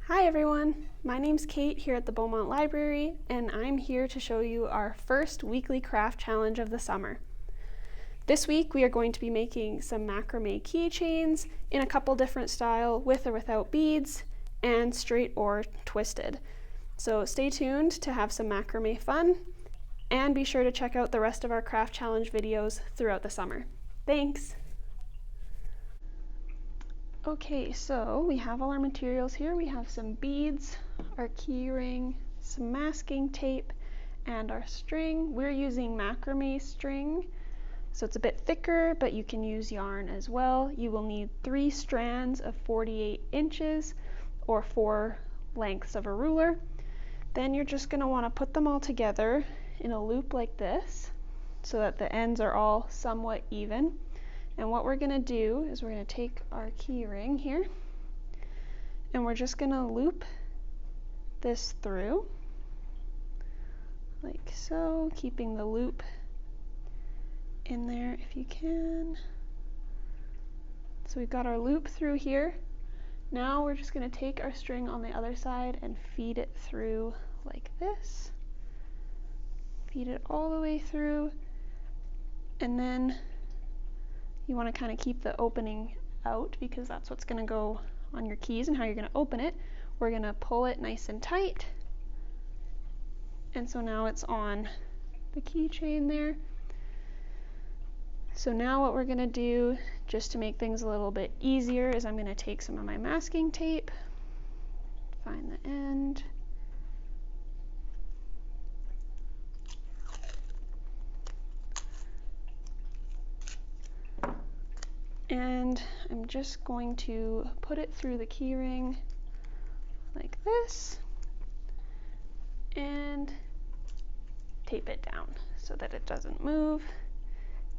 Hi everyone, my name's Kate here at the Beaumont Library, and I'm here to show you our first weekly craft challenge of the summer. This week we are going to be making some macrame keychains in a couple different styles, with or without beads, and straight or twisted. So stay tuned to have some macrame fun, and be sure to check out the rest of our craft challenge videos throughout the summer. Thanks! Okay, so we have all our materials here. We have some beads, our key ring, some masking tape, and our string. We're using macrame string, so it's a bit thicker, but you can use yarn as well. You will need 3 strands of 48 inches or 4 lengths of a ruler. Then you're just going to want to put them all together in a loop like this so that the ends are all somewhat even. And what we're going to do is we're going to take our key ring here and we're just going to loop this through like so, keeping the loop in there if you can. So we've got our loop through here. Now we're just going to take our string on the other side and feed it through like this. Feed it all the way through, and then you want to kind of keep the opening out because that's what's going to go on your keys and how you're going to open it. We're going to pull it nice and tight, and so now it's on the keychain there. So now what we're going to do, just to make things a little bit easier, is I'm going to take some of my masking tape, find the end, and I'm just going to put it through the key ring like this and tape it down so that it doesn't move.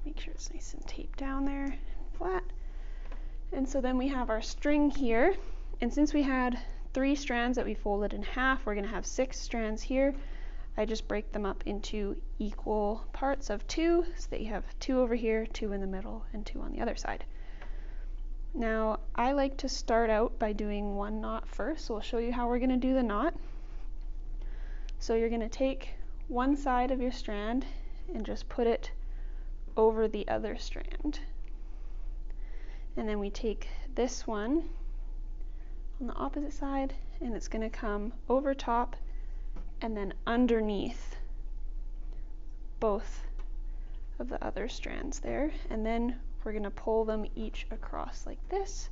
Make sure it's nice and taped down there and flat. And so then we have our string here, and since we had 3 strands that we folded in half, we're going to have 6 strands here. I just break them up into equal parts of 2 so that you have 2 over here, 2 in the middle, and 2 on the other side. Now I like to start out by doing 1 knot first, so I'll show you how we're going to do the knot. So you're going to take one side of your strand and just put it over the other strand. And then we take this one on the opposite side, and it's going to come over top and then underneath both of the other strands there. And then we're going to pull them each across like this.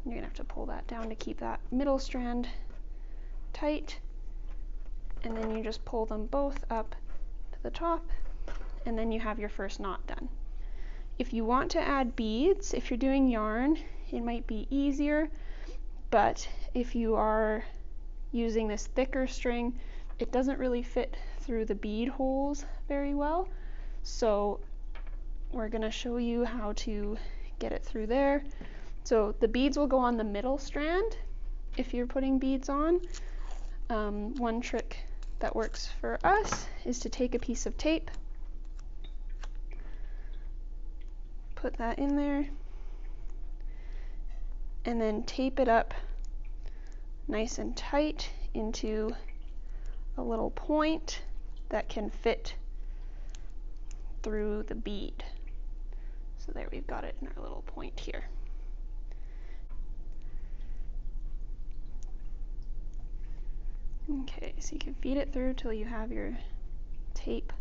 You're going to have to pull that down to keep that middle strand tight. And then you just pull them both up to the top, and then you have your first knot done. If you want to add beads, if you're doing yarn, it might be easier, but if you are using this thicker string, it doesn't really fit through the bead holes very well. So we're going to show you how to get it through there. So the beads will go on the middle strand if you're putting beads on. One trick that works for us is to take a piece of tape, put that in there, and then tape it up nice and tight into a little point that can fit through the bead. So there, we've got it in our little point here. Okay, so you can feed it through till you have your tape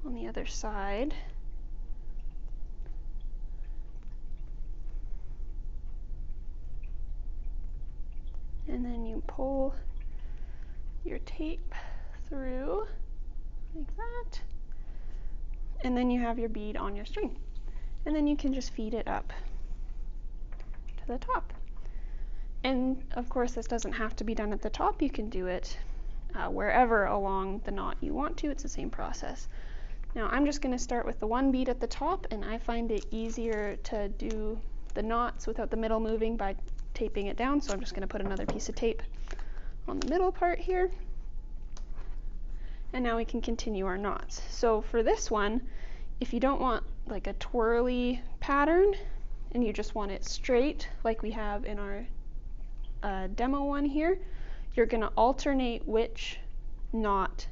on the other side. And then you pull your tape through like that. And then you have your bead on your string. And then you can just feed it up to the top. And of course, this doesn't have to be done at the top. You can do it wherever along the knot you want to. It's the same process. Now I'm just going to start with the 1 bead at the top, and I find it easier to do the knots without the middle moving by taping it down. So I'm just going to put another piece of tape on the middle part here. And now we can continue our knots. So for this one, if you don't want like a twirly pattern and you just want it straight like we have in our a demo one here, you're going to alternate which knot,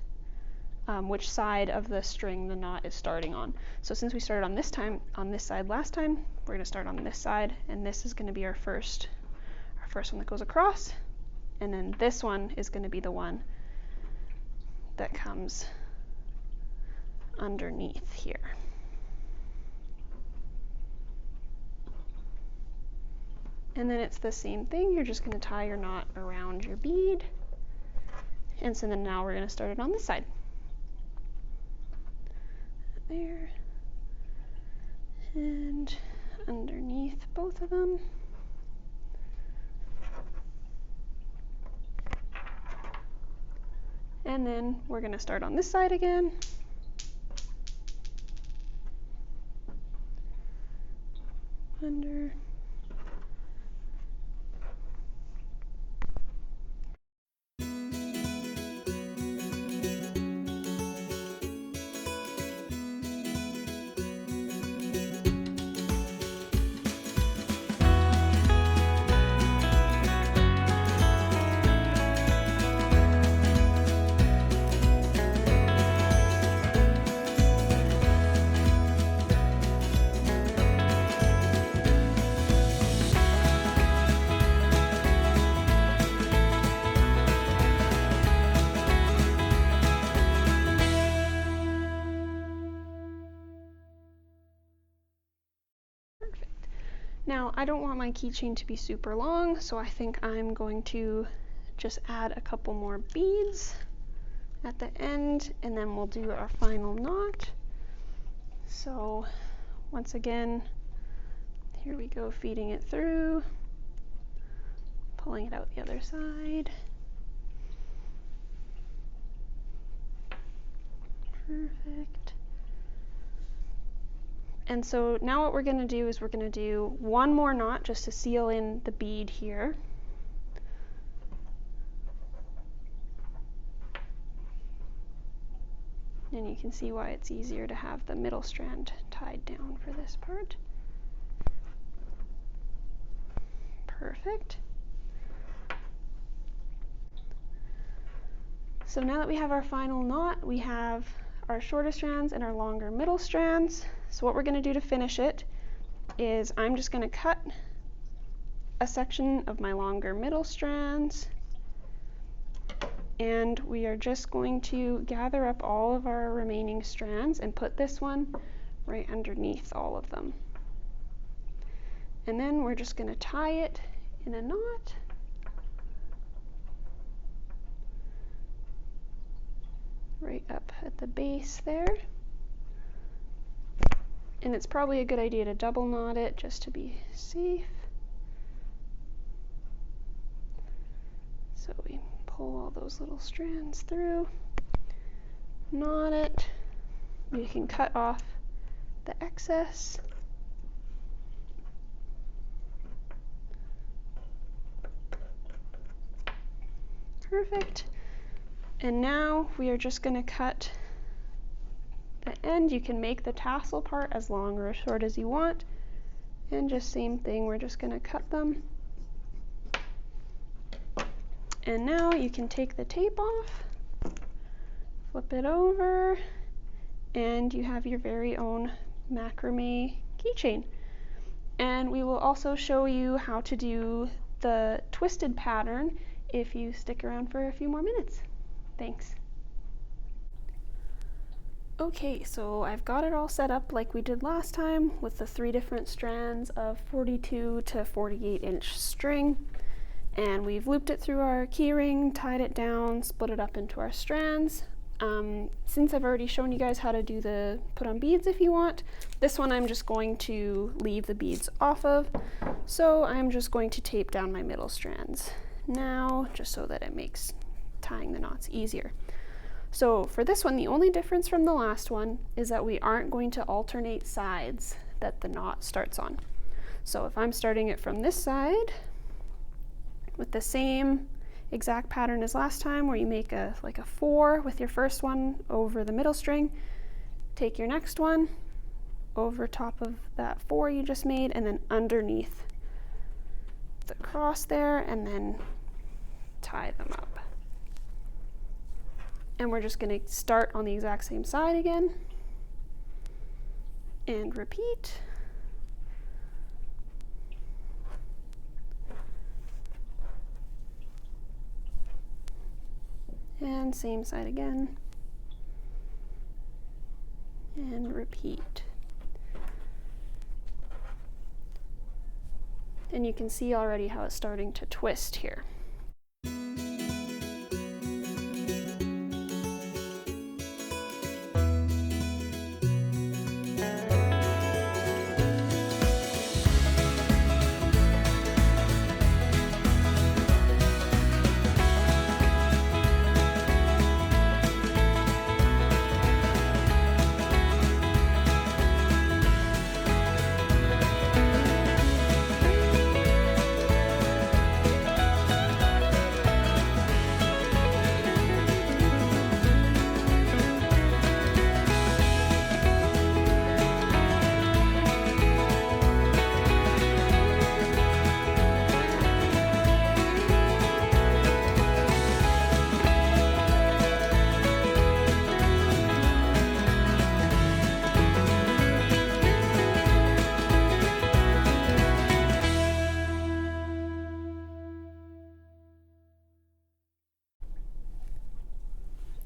which side of the string the knot is starting on. So since we started on this side last time, we're going to start on this side, and this is going to be our first one that goes across, and then this one is going to be the one that comes underneath here. And then it's the same thing, you're just going to tie your knot around your bead. And so then now we're going to start it on this side. There. And underneath both of them. And then we're going to start on this side again. Under. Now, I don't want my keychain to be super long, so I think I'm going to just add a couple more beads at the end, and then we'll do our final knot. So once again, here we go, feeding it through, pulling it out the other side. Perfect. And so now what we're going to do is we're going to do one more knot just to seal in the bead here. And you can see why it's easier to have the middle strand tied down for this part. Perfect. So now that we have our final knot, we have our shorter strands and our longer middle strands. So what we're going to do to finish it is I'm just going to cut a section of my longer middle strands, and we are just going to gather up all of our remaining strands and put this one right underneath all of them. And then we're just going to tie it in a knot. Right up at the base there. And it's probably a good idea to double knot it just to be safe. So we pull all those little strands through, knot it. You can cut off the excess. Perfect. And now we are just going to cut the end. You can make the tassel part as long or as short as you want, and just same thing, we're just going to cut them. And now you can take the tape off, flip it over, and you have your very own macrame keychain. And we will also show you how to do the twisted pattern if you stick around for a few more minutes. Thanks. Okay, so I've got it all set up like we did last time with the 3 different strands of 42 to 48 inch string, and we've looped it through our keyring, tied it down, split it up into our strands. Since I've already shown you guys how to do the put on beads if you want, this one I'm just going to leave the beads off of, so I'm just going to tape down my middle strands now, just so that it makes tying the knots easier. So for this one, the only difference from the last one is that we aren't going to alternate sides that the knot starts on. So if I'm starting it from this side with the same exact pattern as last time, where you make like a 4 with your first one over the middle string, take your next one over top of that 4 you just made, and then underneath the cross there and then tie them up. And we're just going to start on the exact same side again and repeat. And same side again and repeat. And you can see already how it's starting to twist here.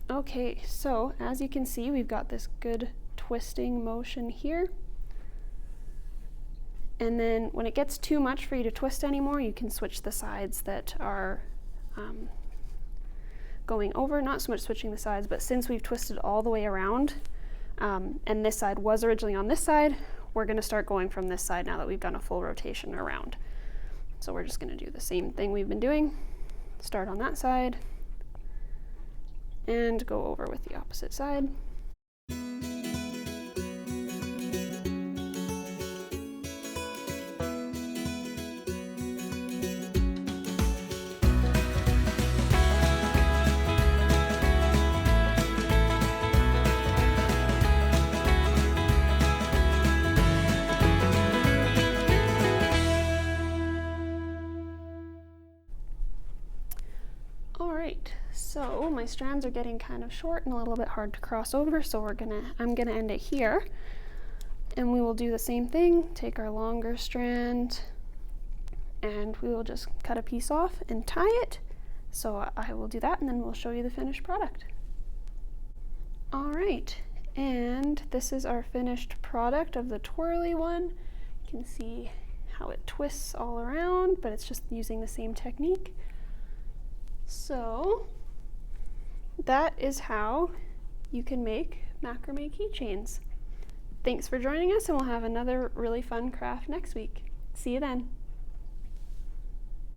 Okay, so as you can see, we've got this good twisting motion here. And then when it gets too much for you to twist anymore, you can switch the sides that are going over. Not so much switching the sides, but since we've twisted all the way around, and this side was originally on this side, we're going to start going from this side now that we've done a full rotation around. So we're just going to do the same thing we've been doing. Start on that side and go over with the opposite side. Alright, so my strands are getting kind of short and a little bit hard to cross over, so I'm gonna end it here. And we will do the same thing, take our longer strand, and we will just cut a piece off and tie it. So I will do that and then we'll show you the finished product. Alright, and this is our finished product of the twirly one. You can see how it twists all around, but it's just using the same technique. So that is how you can make macrame keychains. Thanks for joining us, and we'll have another really fun craft next week. See you then.